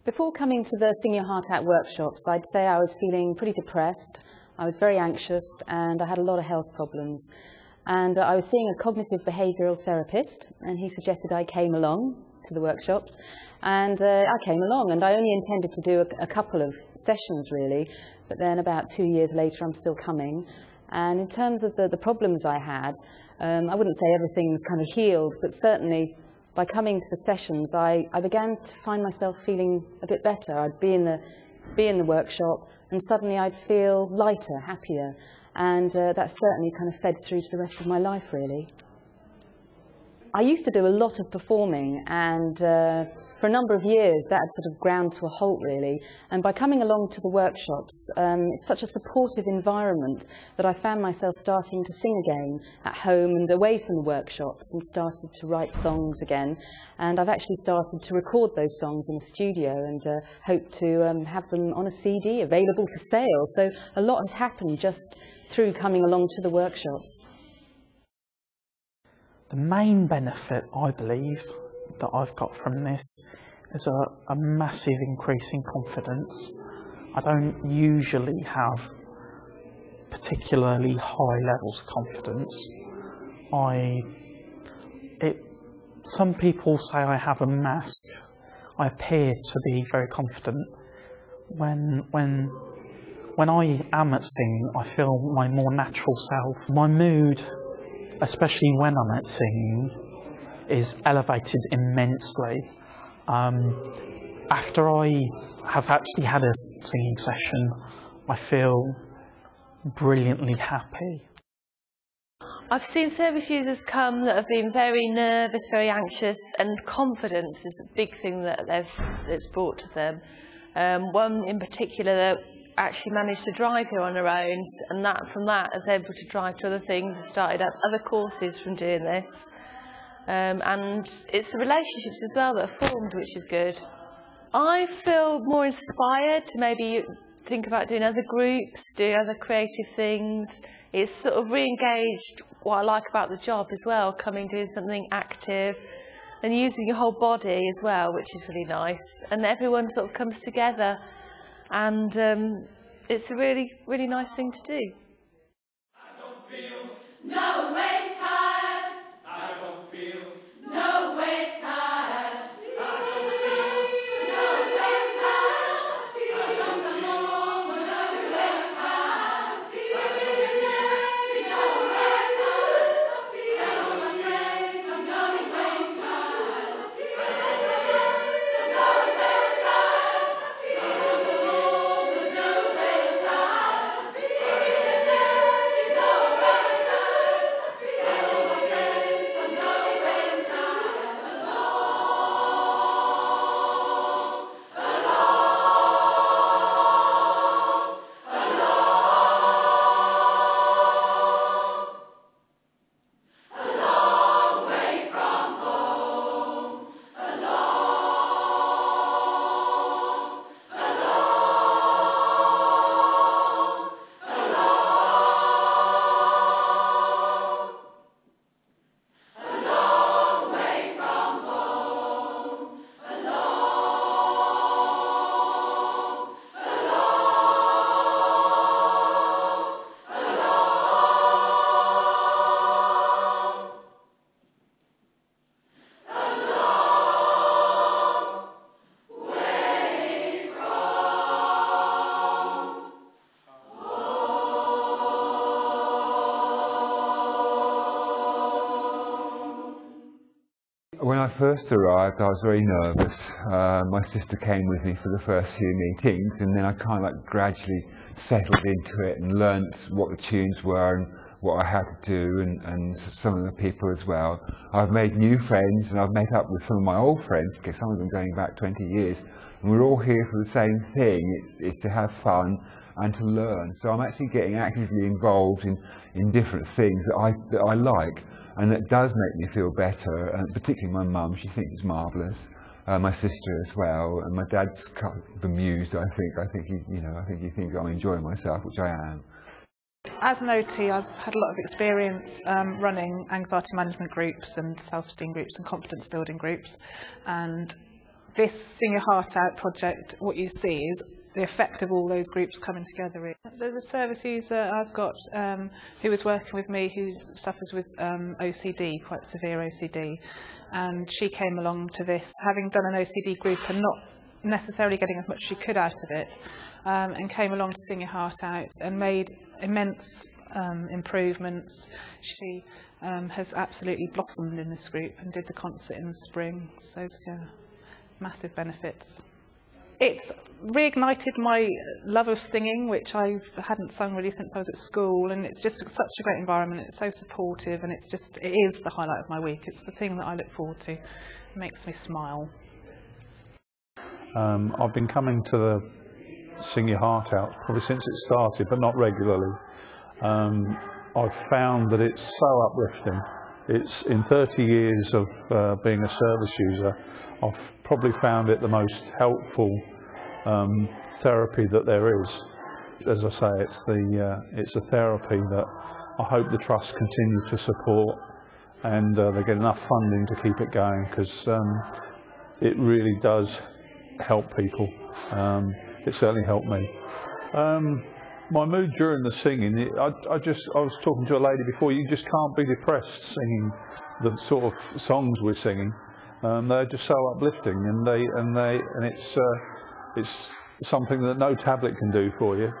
Before coming to the Sing Your Heart Out workshops, I'd say I was feeling pretty depressed. I was very anxious and I had a lot of health problems. And I was seeing a cognitive behavioural therapist, and he suggested I came along to the workshops. And I came along, and I only intended to do a couple of sessions really, but then about 2 years later I'm still coming. And in terms of the problems I had, I wouldn't say everything's kind of healed, but certainly by coming to the sessions, I began to find myself feeling a bit better. I'd be in the workshop, and suddenly I'd feel lighter, happier, and that certainly kind of fed through to the rest of my life, really. I used to do a lot of performing, and for a number of years that had sort of ground to a halt, really. And by coming along to the workshops, it's such a supportive environment that I found myself starting to sing again at home and away from the workshops, and started to write songs again. And I've actually started to record those songs in a studio, and hope to have them on a CD available for sale. So a lot has happened just through coming along to the workshops. The main benefit, I believe, that I've got from this is a massive increase in confidence. I don't usually have particularly high levels of confidence. Some people say I have a mask. I appear to be very confident. When I am at singing, I feel my more natural self. My mood, especially when I'm at singing, is elevated immensely. After I have actually had a singing session, I feel brilliantly happy. I've seen service users come that have been very nervous, very anxious, and confidence is a big thing that's brought to them. One in particular that actually managed to drive here on her own, and from that is able to drive to other things and started up other courses from doing this. And it's the relationships as well that are formed, which is good. I feel more inspired to maybe think about doing other groups, doing other creative things. It's sort of re-engaged what I like about the job as well, coming doing something active and using your whole body as well, which is really nice. And everyone sort of comes together, and it's a really, really nice thing to do. I don't feel no waste time. I don't feel no waste time. I don't feel no waste time. I don't feel no waste time. I don't feel no waste time. Tell all my friends I'm going waste time. I don't feel no waste time. I don't feel no waste time. I feel no waste time. Tell all my friends I'm going waste time. A long way from home. A long way from home. When I first arrived, I was very nervous. My sister came with me for the first few meetings, and then I kind of gradually settled into it and learnt what the tunes were and what I had to do, and some of the people as well. I've made new friends, and I've met up with some of my old friends, because some of them going back 20 years, and we're all here for the same thing. It's to have fun and to learn. So I'm actually getting actively involved in different things that I like. And that does make me feel better, and particularly my mum, she thinks it's marvellous. My sister as well, and my dad's kind of bemused. I think he thinks I'm enjoying myself, which I am. As an OT, I've had a lot of experience running anxiety management groups and self-esteem groups and confidence building groups, and this Sing Your Heart Out project, what you see is the effect of all those groups coming together. There's a service user I've got who was working with me who suffers with OCD, quite severe OCD, and she came along to this, having done an OCD group and not necessarily getting as much as she could out of it, and came along to Sing Your Heart Out and made immense improvements. She has absolutely blossomed in this group and did the concert in the spring, so yeah, massive benefits. It's reignited my love of singing, which I hadn't sung really since I was at school, and it's just such a great environment. It's so supportive, and it is the highlight of my week. It's the thing that I look forward to. It makes me smile. I've been coming to the Sing Your Heart Out probably since it started, but not regularly. I've found that it's so uplifting. It's in 30 years of being a service user, I've probably found it the most helpful therapy that there is. As I say, it's a therapy that I hope the Trust continue to support, and they get enough funding to keep it going, because it really does help people. It certainly helped me. My mood during the singing, I was talking to a lady before, you just can't be depressed singing the sort of songs we're singing. They're just so uplifting, and it's something that no tablet can do for you.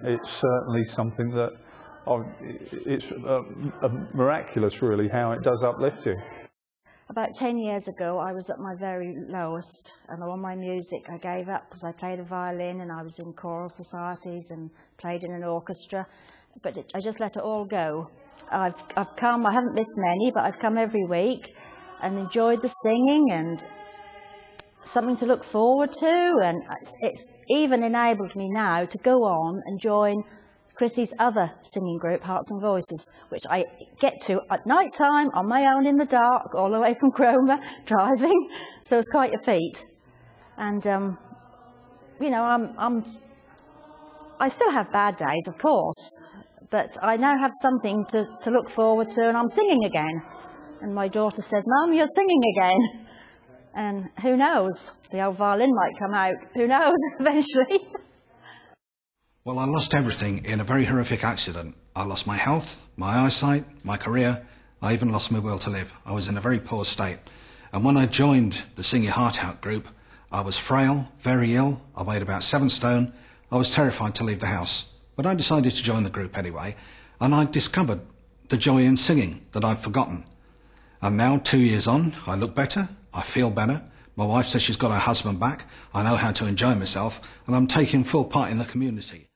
It's certainly something that it's miraculous, really, how it does uplift you. About 10 years ago, I was at my very lowest, and all my music I gave up because I played a violin and I was in choral societies and played in an orchestra, but I just let it all go. I've come, I haven't missed many, but I've come every week and enjoyed the singing, and something to look forward to, and it's even enabled me now to go on and join Chrissy's other singing group, Hearts and Voices, which I get to at night time on my own in the dark, all the way from Cromer, driving. So it's quite a feat. And you know, I still have bad days, of course, but I now have something to look forward to, and I'm singing again. And my daughter says, "Mum, you're singing again." And who knows? The old violin might come out. Who knows? Eventually. Well, I lost everything in a very horrific accident. I lost my health, my eyesight, my career. I even lost my will to live. I was in a very poor state. And when I joined the Sing Your Heart Out group, I was frail, very ill. I weighed about 7 stone. I was terrified to leave the house. But I decided to join the group anyway, and I discovered the joy in singing that I'd forgotten. And now, 2 years on, I look better, I feel better. My wife says she's got her husband back. I know how to enjoy myself, and I'm taking full part in the community.